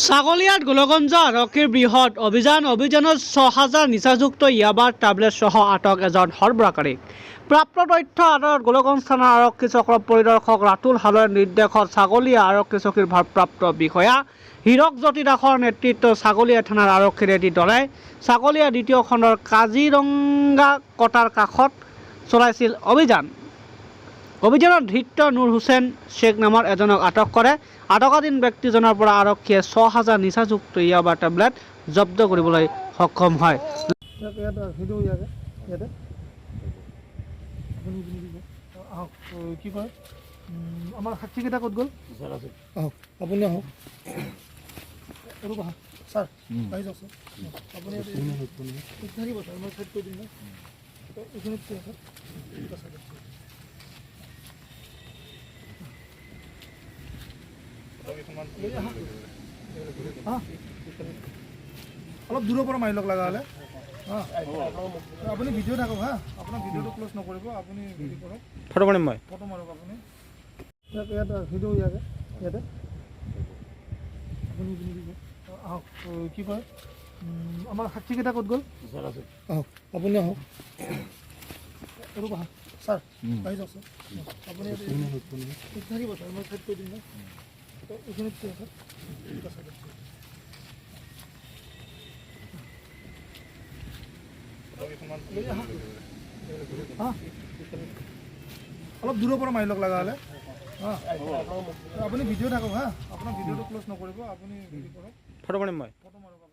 ছাগলীয়াত গোলগঞ্জ আৰক্ষীৰ বৃহৎ অভিযানত ৬,০০০ নিচাযুক্ত ইয়াবাৰ টাবলেট সহ আটক এজন সৰবৰাহকাৰীক। প্ৰাপ্ত তথ্য আধাৰত গোলগঞ্জ থানাৰ আৰক্ষী চক্ৰ পৰিদৰ্শক ৰাতুল হালৈৰ নিৰ্দেশত ছাগলীয়া আৰক্ষী চকীৰ ভাৰপ্ৰাপ্ত বিষয়া হীৰকজ্যোতি দাসৰ নেতৃত্বত ছাগলীয়া থানাৰ আৰক্ষীৰ এটি দলে ছাগলীয়া দ্বিতীয় খণ্ডৰ কাজিৰঙা কটাৰ কাষত চলাইছিল অভিযানত ধৃত নুৰ হুছেইন শ্বেখ নামৰ এজনক আটক কৰে। আটকাধীন ব্যক্তিজনৰ পৰা আৰক্ষীয়ে ৬,০০০ নিচাযুক্ত ইয়াবা টেবলেট জব্দ কৰিবলৈ সক্ষম হয়। কি কয় আমাৰ সাক্ষীকেইটা ক'ত গ'ল? আহক আপুনি আহক ছাৰ আহি যাওক ছাৰ। আপুনি থাকিব ছাৰ, মই চেক কৰি দিম ন এইখিনিত কি আছে। অলপ দূৰৰ পৰা মাৰি লওক লগা হ'লে। আপুনি ভিডিঅ' থাকক হা, আপোনাৰ ভিডিঅ'টো ক্ল'জ নকৰিব, আপুনি হেৰি কৰক, ফটো মাৰিম মই। ফটো মাৰক আপুনি। ইয়াত ভিডিঅ' ইয়াতে আপুনি আহক। কি কয় আমাৰ সাক্ষীকেইটা ক'ত গ'ল? আহক আপুনি আহক ছাৰ আহি যাওক ছাৰ। আপুনি থাকিব ছাৰ, মই চেক কৰি দিম ন এইখিনিত কি আছে। অলপ দূৰৰ পৰা মাৰি লওক লগা হ'লে। আপুনি ভিডিঅ' থাকক হা, আপোনাৰ ভিডিঅ'টো ক্ল'জ নকৰিব, আপুনি হেৰি কৰক, ফটো মাৰিম মই। ফটো মাৰক।